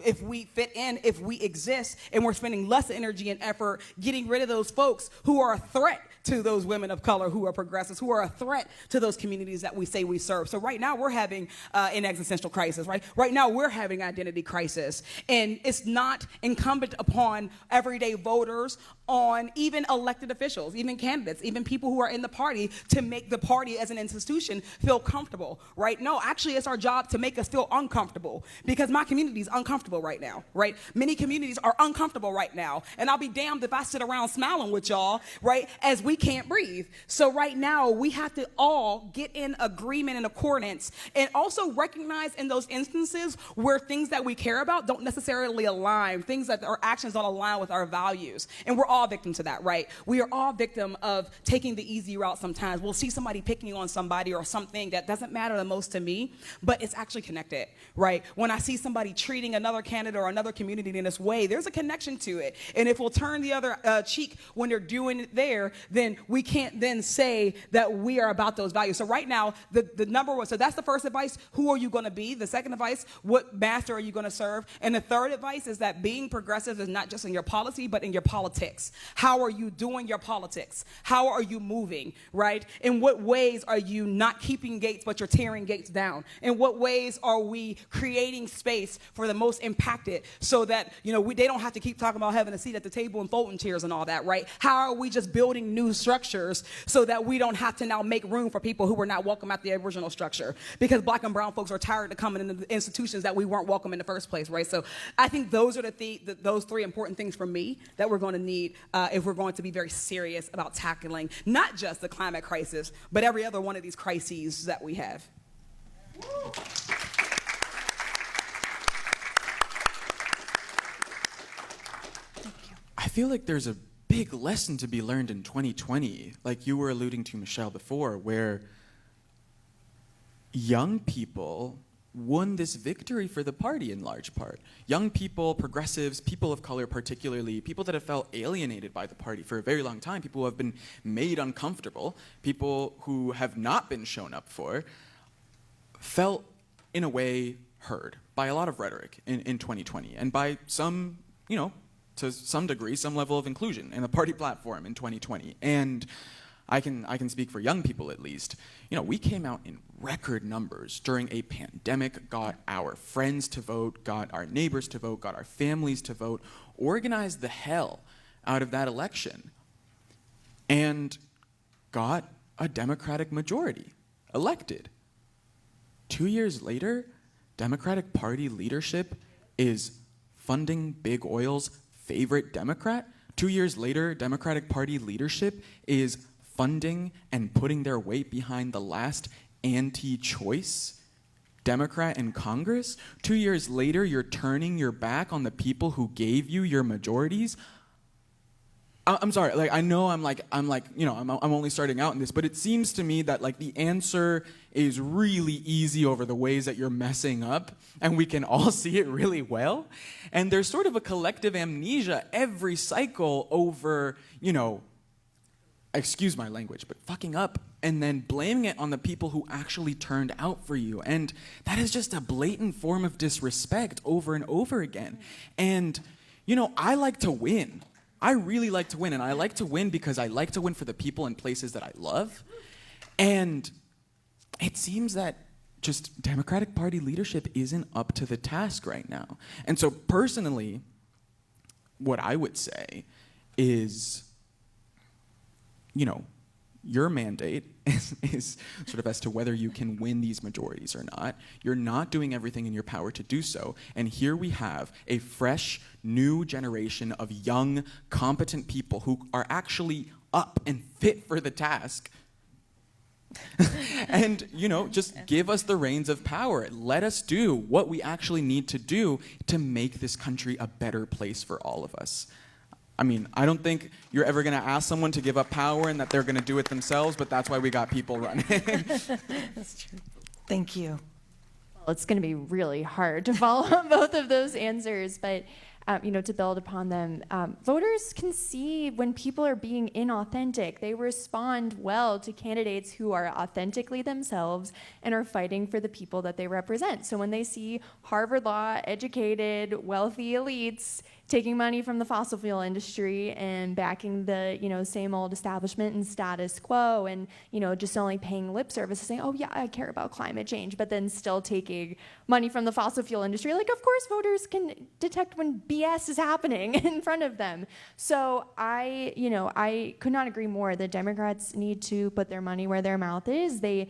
if we we fit in if we exist, and we're spending less energy and effort getting rid of those folks who are a threat to those women of color, who are progressives, who are a threat to those communities that we say we serve. So right now we're having an existential crisis, right? Right now we're having identity crisis. And it's not incumbent upon everyday voters, on even elected officials, even candidates, even people who are in the party, to make the party as an institution feel comfortable, right? No, actually it's our job to make us feel uncomfortable, because my community is uncomfortable right now, right? Many communities are uncomfortable right now. And I'll be damned if I sit around smiling with y'all, right, as we can't breathe. So right now we have to all get in agreement and accordance, and also recognize in those instances where things that we care about don't necessarily align, things that our actions don't align with our values. And we're all victim to that, right? We are all victim of taking the easy route sometimes. We'll see somebody picking on somebody or something that doesn't matter the most to me, but it's actually connected, right? When I see somebody treating another candidate or another community in this way, there's a connection to it. And if we'll turn the other cheek when they're doing it there, then we can't then say that we are about those values. So right now, the number one, so that's the first advice: who are you going to be? The second advice: what master are you going to serve? And the third advice is that being progressive is not just in your policy, but in your politics. How are you doing your politics? How are you moving, right? In what ways are you not keeping gates, but you're tearing gates down? In what ways are we creating space for the most impacted, so that, you know, they don't have to keep talking about having a seat at the table and folding chairs and all that, right? How are we just building new structures so that we don't have to now make room for people who were not welcome at the original structure? Because Black and brown folks are tired of coming into the institutions that we weren't welcome in the first place, right? So I think those are those three important things for me that we're going to need if we're going to be very serious about tackling not just the climate crisis, but every other one of these crises that we have. I feel like there's a big lesson to be learned in 2020, like you were alluding to, Michelle, before, where young people won this victory for the party in large part. Young people, progressives, people of color particularly, people that have felt alienated by the party for a very long time, people who have been made uncomfortable, people who have not been shown up for, felt in a way heard by a lot of rhetoric in 2020, and by some, you know, to some degree, some level of inclusion in the party platform in 2020. And I can speak for young people at least. You know, we came out in record numbers during a pandemic, got our friends to vote, got our neighbors to vote, got our families to vote, organized the hell out of that election, and got a Democratic majority elected. 2 years later, Democratic Party leadership is funding Big Oil's favorite Democrat. 2 years later, Democratic Party leadership is funding and putting their weight behind the last anti-choice Democrat in Congress. 2 years later, you're turning your back on the people who gave you your majorities. I'm sorry, like, I know I'm only starting out in this, but it seems to me that, like, the answer is really easy over the ways that you're messing up, and we can all see it really well. And there's sort of a collective amnesia every cycle over, you know, excuse my language, but fucking up and then blaming it on the people who actually turned out for you. And that is just a blatant form of disrespect over and over again. And, you know, I like to win. I really like to win, and I like to win because I like to win for the people and places that I love. And it seems that just Democratic Party leadership isn't up to the task right now. And so personally, what I would say is, you know, your mandate is sort of as to whether you can win these majorities or not. You're not doing everything in your power to do so. And here we have a fresh, new generation of young, competent people who are actually up and fit for the task. And, you know, just give us the reins of power. Let us do what we actually need to do to make this country a better place for all of us. I mean, I don't think you're ever going to ask someone to give up power and that they're going to do it themselves, but that's why we got people running. That's true. Thank you. Well, it's going to be really hard to follow both of those answers, but to build upon them. Voters can see when people are being inauthentic. They respond well to candidates who are authentically themselves and are fighting for the people that they represent. So when they see Harvard Law, educated, wealthy elites taking money from the fossil fuel industry and backing the, same old establishment and status quo, and, just only paying lip service and saying, oh yeah, I care about climate change, but then still taking money from the fossil fuel industry, like, of course voters can detect when BS is happening in front of them. So I could not agree more that Democrats need to put their money where their mouth is. They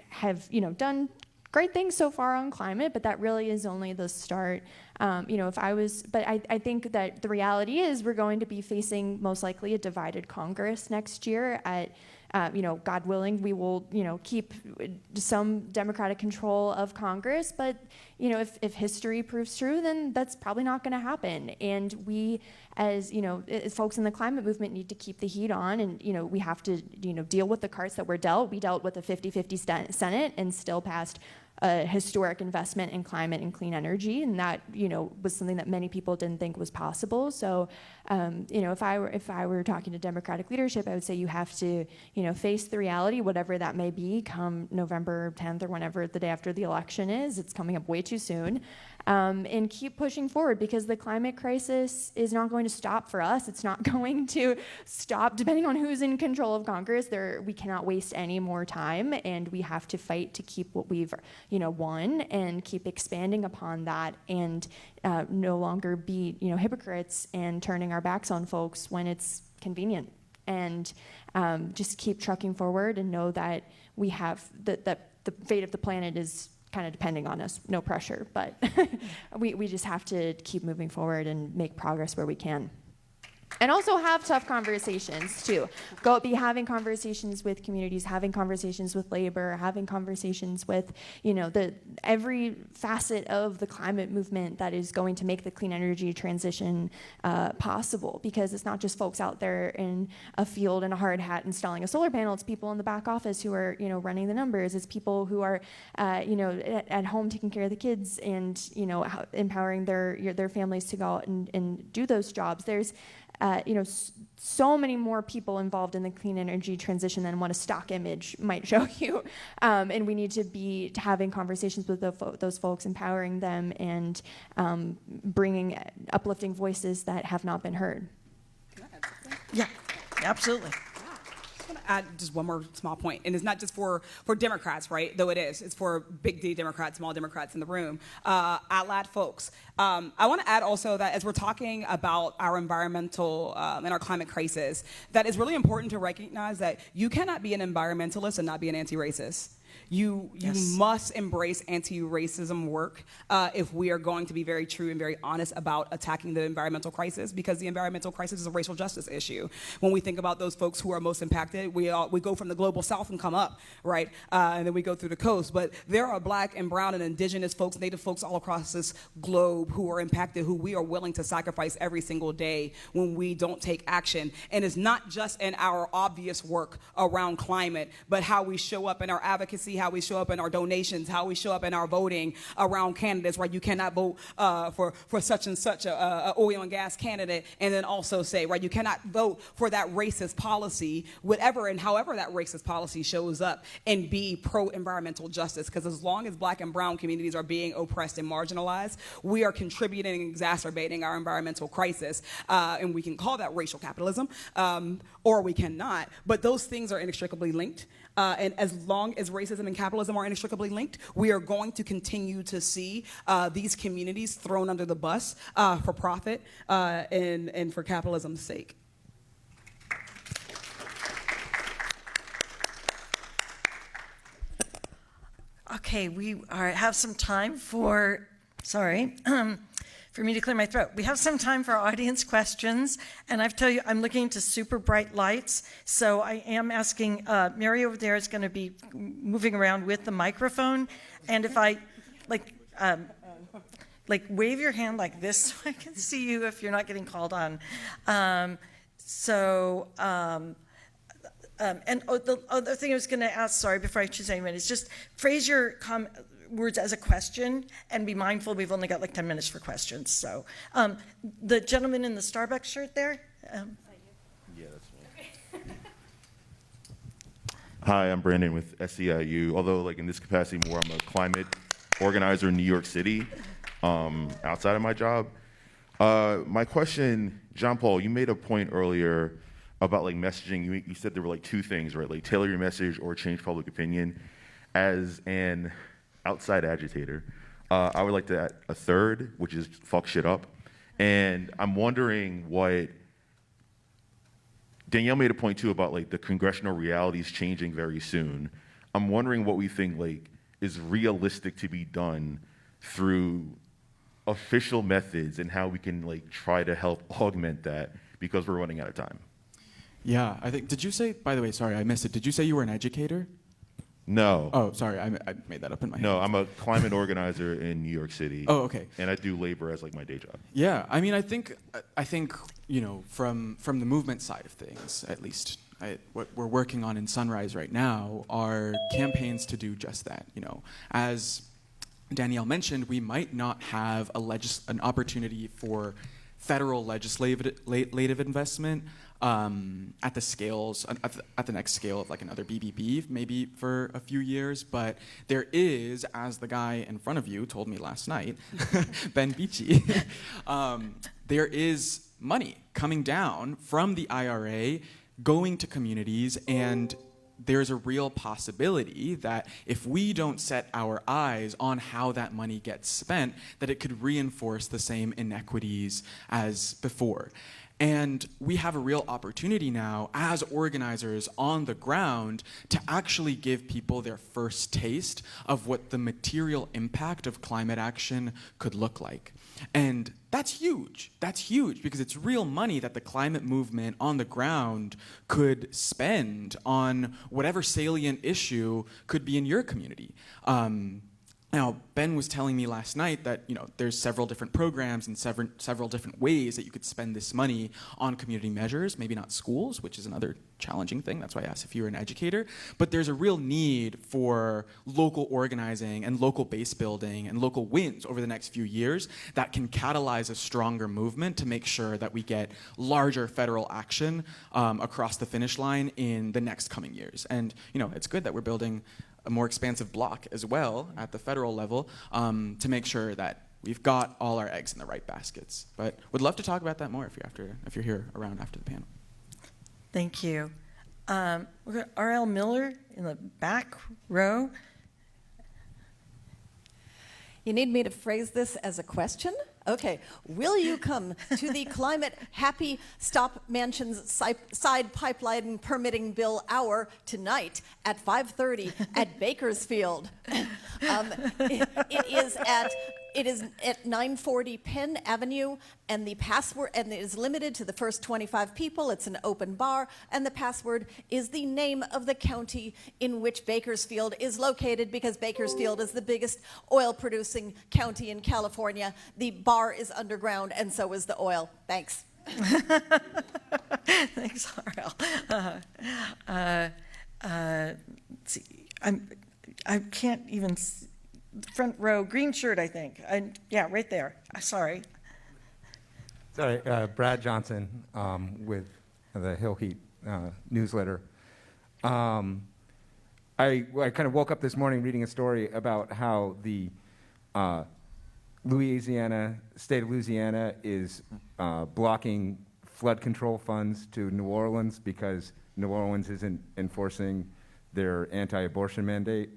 have, done great things so far on climate, but that really is only the start. I think that the reality is we're going to be facing most likely a divided Congress next year. God willing, we will, keep some Democratic control of Congress, but, if history proves true, then that's probably not going to happen. And we, as folks in the climate movement, need to keep the heat on, and, we have to, deal with the cards that we're dealt. We dealt with a 50-50 Senate and still passed a historic investment in climate and clean energy, and that was something that many people didn't think was possible. So, if I were talking to Democratic leadership, I would say you have to face the reality, whatever that may be, come November 10th or whenever the day after the election is. It's coming up way too soon, and keep pushing forward, because the climate crisis is not going to stop for us. It's not going to stop depending on who's in control of Congress. We cannot waste any more time, and we have to fight to keep what we've won and keep expanding upon that, and no longer be hypocrites and turning our backs on folks when it's convenient, and just keep trucking forward and know that we have that the fate of the planet is kind of depending on us. No pressure, but we just have to keep moving forward and make progress where we can. And also have tough conversations too. Be having conversations with communities, having conversations with labor, having conversations with, every facet of the climate movement that is going to make the clean energy transition possible. Because it's not just folks out there in a field in a hard hat installing a solar panel. It's people in the back office who are, running the numbers. It's people who are, at home taking care of the kids and, empowering their families to go out and do those jobs. There's so many more people involved in the clean energy transition than what a stock image might show you. And we need to be having conversations with those folks, empowering them, and bringing uplifting voices that have not been heard. Yeah, absolutely. I want to add just one more small point, and it's not just for Democrats, right? Though it is. It's for big D Democrats, small Democrats in the room, ALAD folks. I want to add also that as we're talking about our environmental and our climate crisis, that it's really important to recognize that you cannot be an environmentalist and not be an anti-racist. You must embrace anti-racism work if we are going to be very true and very honest about attacking the environmental crisis, because the environmental crisis is a racial justice issue. When we think about those folks who are most impacted, we go from the global south and come up, right? And then we go through the coast. But there are black and brown and indigenous folks, native folks all across this globe who are impacted, who we are willing to sacrifice every single day when we don't take action. And it's not just in our obvious work around climate, but how we show up in our advocacy, how we show up in our donations, how we show up in our voting around candidates, right? You cannot vote for such and such a oil and gas candidate and then also say, right, you cannot vote for that racist policy, whatever and however that racist policy shows up, and be pro-environmental justice. Because as long as black and brown communities are being oppressed and marginalized, we are contributing and exacerbating our environmental crisis. And we can call that racial capitalism, or we cannot. But those things are inextricably linked. And as long as racism and capitalism are inextricably linked, we are going to continue to see these communities thrown under the bus for profit and for capitalism's sake. Okay, we have some time for, for me to clear my throat. We have some time for audience questions, and I tell you, I'm looking into super bright lights, so I am asking, Mary over there is going to be moving around with the microphone, and if I, wave your hand like this so I can see you if you're not getting called on. And the other thing I was going to ask, sorry, before I choose anyone, is just phrase your words as a question, and be mindful we've only got like 10 minutes for questions. So the gentleman in the Starbucks shirt there. Yeah, that's me. Hi, I'm Brandon with SEIU. Although, like in this capacity, more I'm a climate organizer in New York City, outside of my job. My question, Jean-Paul, you made a point earlier about like messaging. You said there were like two things, right? Like tailor your message or change public opinion. As an outside agitator, I would like to add a third, which is fuck shit up. And I'm wondering what Danielle made a point too about like the congressional realities changing very soon. I'm wondering what we think like is realistic to be done through official methods and how we can like try to help augment that because we're running out of time. Yeah, I think, did you say, by the way, sorry, I missed it. Did you say you were an educator? No. Oh, sorry, I made that up in my head. No, I'm a climate organizer in New York City. Oh, okay. And I do labor as like my day job. Yeah, I mean, I think you know, from the movement side of things, at least, what we're working on in Sunrise right now are campaigns to do just that. You know, as Danielle mentioned, we might not have an opportunity for federal legislative investment at the scales, at the next scale of like another BBB, maybe for a few years. But there is, as the guy in front of you told me last night, Ben Beachy, there is money coming down from the IRA going to communities, and there's a real possibility that if we don't set our eyes on how that money gets spent, that it could reinforce the same inequities as before. And we have a real opportunity now as organizers on the ground to actually give people their first taste of what the material impact of climate action could look like. And that's huge. That's huge because it's real money that the climate movement on the ground could spend on whatever salient issue could be in your community. Now, Ben was telling me last night that, you know, there's several different programs and several different ways that you could spend this money on community measures, maybe not schools, which is another challenging thing. That's why I asked if you were an educator. But there's a real need for local organizing and local base building and local wins over the next few years that can catalyze a stronger movement to make sure that we get larger federal action across the finish line in the next coming years. And, you know, it's good that we're building a more expansive block as well at the federal level to make sure that we've got all our eggs in the right baskets. But would love to talk about that more if you're here around after the panel. Thank you. We've got R.L. Miller in the back row. You need me to phrase this as a question? Okay. Will you come to the Climate Happy Stop Mansions Side Pipeline Permitting Bill Hour tonight at 5:30 at Bakersfield? It is at 940 Penn Avenue, and the password, and it is limited to the first 25 people. It's an open bar, and the password is the name of the county in which Bakersfield is located, because Bakersfield is the biggest oil-producing county in California. The bar is underground, and so is the oil. Thanks. Thanks, R.L. Let's see. I can't even see. Front row, green shirt, I think. Yeah, right there. Sorry. Sorry, Brad Johnson with the Hill Heat newsletter. I kind of woke up this morning reading a story about how the state of Louisiana is blocking flood control funds to New Orleans because New Orleans isn't enforcing their anti-abortion mandate.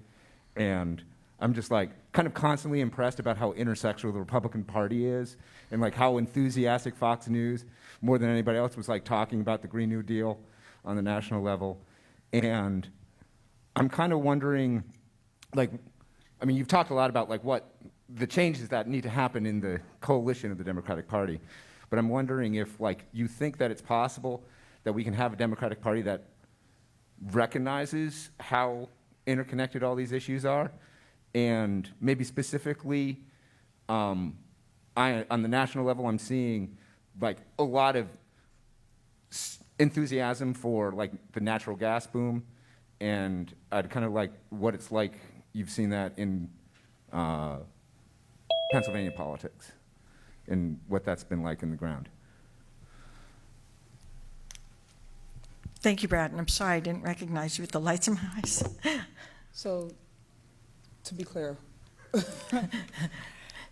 And I'm just like kind of constantly impressed about how intersectional the Republican Party is, and like how enthusiastic Fox News, more than anybody else, was like talking about the Green New Deal on the national level. And I'm kind of wondering, like, I mean, you've talked a lot about like what the changes that need to happen in the coalition of the Democratic Party, but I'm wondering if like you think that it's possible that we can have a Democratic Party that recognizes how interconnected all these issues are. And maybe specifically, on the national level, I'm seeing like a lot of enthusiasm for like the natural gas boom, and I'd kind of like what it's like. You've seen that in Pennsylvania politics and what that's been like in the ground. Thank you, Brad, and I'm sorry I didn't recognize you with the lights in my eyes. So, to be clear,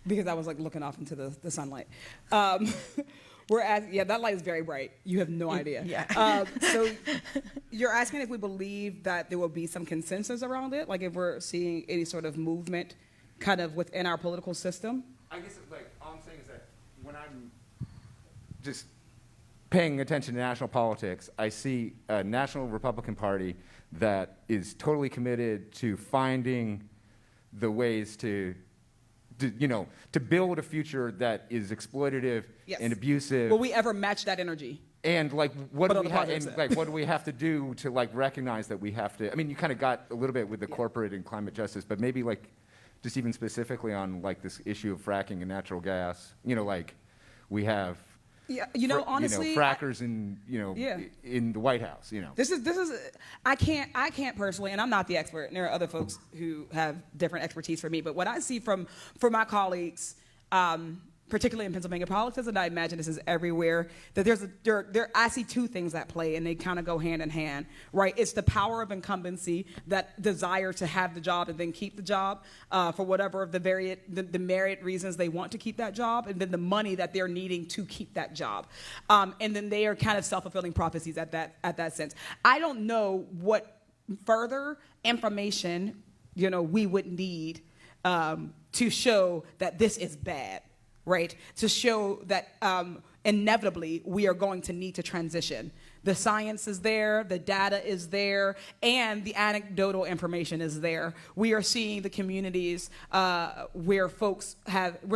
because I was like looking off into the sunlight. That light is very bright. You have no idea. Yeah. So you're asking if we believe that there will be some consensus around it, like if we're seeing any sort of movement kind of within our political system? I guess all I'm saying is that when I'm just paying attention to national politics, I see a national Republican Party that is totally committed to finding the ways to build a future that is exploitative Yes. and abusive. Will we ever match that energy? And what But do on we the have? positive And side. what do we have to do to recognize that we have to? I mean, you kind of got a little bit with the corporate and climate justice, but maybe just even specifically on this issue of fracking and natural gas. We have. Yeah, honestly, frackers in Yeah. in the White House. This is I can't personally, and I'm not the expert, and there are other folks who have different expertise for me, but what I see from my colleagues, particularly in Pennsylvania politics, and I imagine this is everywhere, that I see two things at play, and they kind of go hand in hand, right? It's the power of incumbency, that desire to have the job and then keep the job for whatever of the myriad reasons they want to keep that job, and then the money that they're needing to keep that job. And then they are kind of self-fulfilling prophecies at that sense. I don't know what further information, we would need to show that this is bad. Right, to show that inevitably we are going to need to transition. The science is there, the data is there, and the anecdotal information is there. We are seeing the communities we're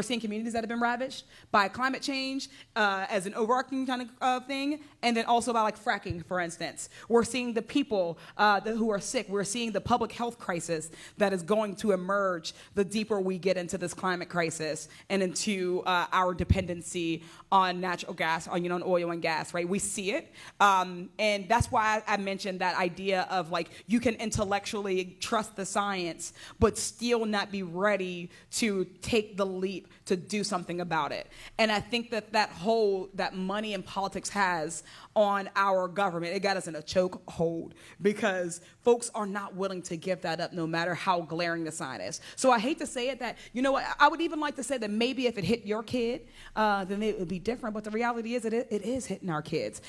seeing communities that have been ravaged by climate change as an overarching kind of thing, and then also by fracking, for instance. We're seeing the people who are sick. We're seeing the public health crisis that is going to emerge the deeper we get into this climate crisis and into our dependency on natural gas, on oil and gas, right? We see it. And that's why I mentioned that idea of you can intellectually trust the science, but still not be ready to take the leap to do something about it. And I think that money and politics has on our government, it got us in a chokehold because folks are not willing to give that up no matter how glaring the sign is. So I hate to say it I would even like to say that maybe if it hit your kid, then it would be different. But the reality is it is hitting our kids.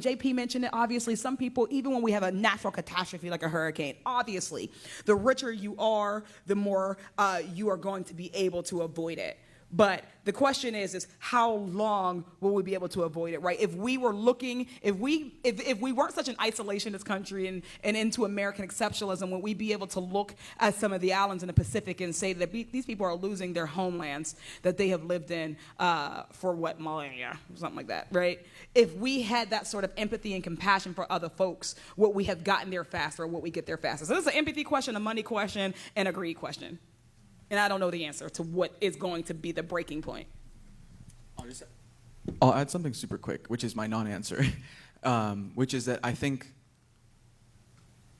JP mentioned it, obviously. Some people, even when we have a natural catastrophe like a hurricane, obviously, the richer you are, the more you are going to be able to avoid it. But the question is how long will we be able to avoid it, right? If we were looking, if we weren't such an isolationist country and into American exceptionalism, would we be able to look at some of the islands in the Pacific and say that these people are losing their homelands that they have lived in for millennia, something like that, right? If we had that sort of empathy and compassion for other folks, would we have gotten there faster, or would we get there faster? So this is an empathy question, a money question, and a greed question. And I don't know the answer to what is going to be the breaking point. I'll add something super quick, which is my non-answer, which is that I think,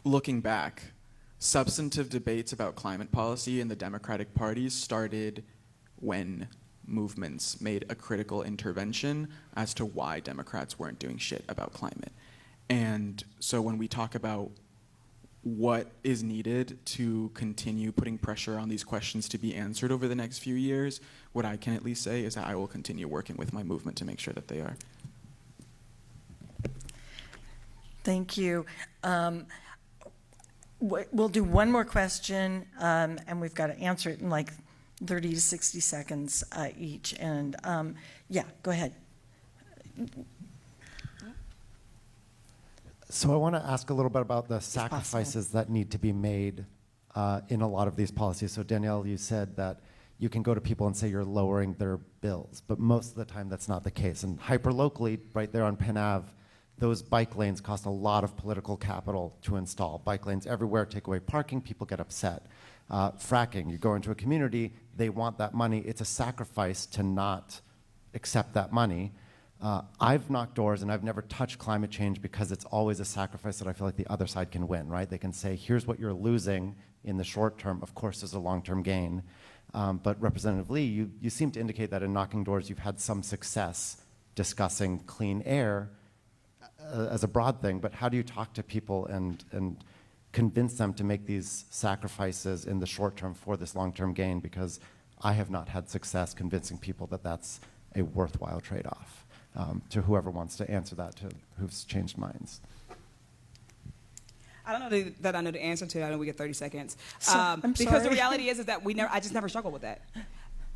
looking back, substantive debates about climate policy in the Democratic parties started when movements made a critical intervention as to why Democrats weren't doing shit about climate. And so when we talk about what is needed to continue putting pressure on these questions to be answered over the next few years, what I can at least say is that I will continue working with my movement to make sure that they are. Thank you. We'll do one more question, and we've got to answer it in 30 to 60 seconds each. And go ahead. So I want to ask a little bit about the sacrifices that need to be made in a lot of these policies. So Danielle, you said that you can go to people and say you're lowering their bills, but most of the time that's not the case. And hyper-locally, right there on Penn Ave, those bike lanes cost a lot of political capital to install. Bike lanes everywhere, take away parking, people get upset. Fracking, you go into a community, they want that money. It's a sacrifice to not accept that money. I've knocked doors and I've never touched climate change because it's always a sacrifice that I feel like the other side can win, right? They can say, here's what you're losing in the short term. Of course, there's a long-term gain. But Representative Lee, you seem to indicate that in knocking doors, you've had some success discussing clean air as a broad thing. But how do you talk to people and convince them to make these sacrifices in the short term for this long-term gain? Because I have not had success convincing people that that's a worthwhile trade-off. To whoever wants to answer that, to who's changed minds. I don't know that I know the answer to it. I know we get 30 seconds. I'm because sorry. the reality is that I just never struggled with that.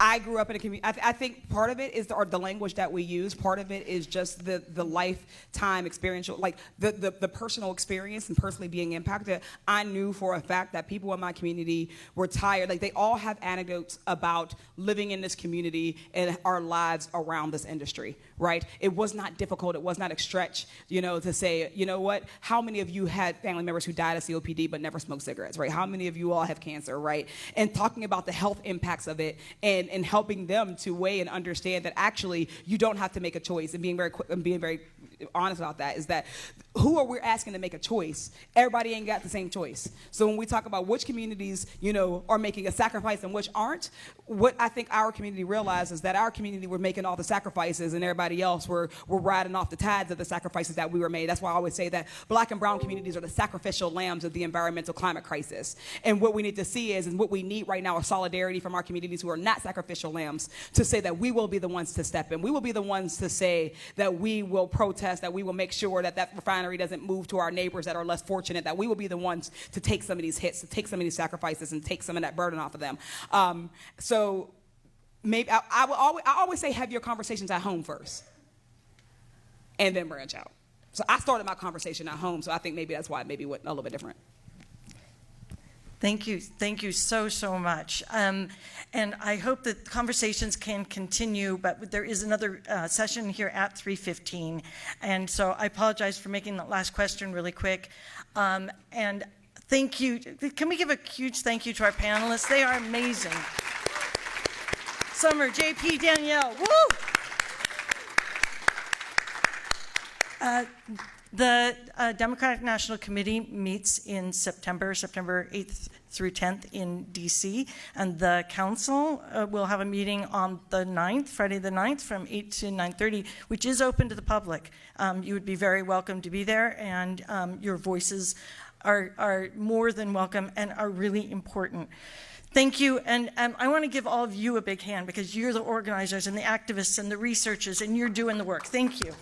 I grew up in a community. I think part of it is the language that we use. Part of it is just the lifetime experiential, like the personal experience and personally being impacted. I knew for a fact that people in my community were tired. Like, they all have anecdotes about living in this community and our lives around this industry, right? It was not difficult. It was not a stretch, to say, you know what? How many of you had family members who died of COPD but never smoked cigarettes, right? How many of you all have cancer, right? And talking about the health impacts of it and helping them to weigh and understand that actually you don't have to make a choice, and being very honest about that, is that who are we asking to make a choice? Everybody ain't got the same choice. So when we talk about which communities, are making a sacrifice and which aren't, what I think our community realizes is that our community were making all the sacrifices and everybody else were riding off the tides of the sacrifices that we were made. That's why I always say that Black and brown communities are the sacrificial lambs of the environmental climate crisis. And what we need to see and what we need right now is solidarity from our communities who are not sacrificial lambs, to say that we will be the ones to step in. We will be the ones to say that we will protest, that we will make sure that refinery doesn't move to our neighbors that are less fortunate, that we will be the ones to take some of these hits, to take some of these sacrifices and take some of that burden off of them. So maybe I always say, have your conversations at home first and then branch out. So I started my conversation at home, so I think maybe that's why it went a little bit different. Thank you so much. And I hope that conversations can continue, but there is another session here at 3:15. And so I apologize for making that last question really quick. And thank you. Can we give a huge thank you to our panelists? They are amazing. Summer, JP, Danielle, woo! The Democratic National Committee meets in September 8th through 10th in DC, and the council will have a meeting on the 9th, Friday the 9th, from 8 to 9:30, which is open to the public. You would be very welcome to be there, and your voices are more than welcome and are really important. Thank you, and I want to give all of you a big hand, because you're the organizers and the activists and the researchers, and you're doing the work. Thank you.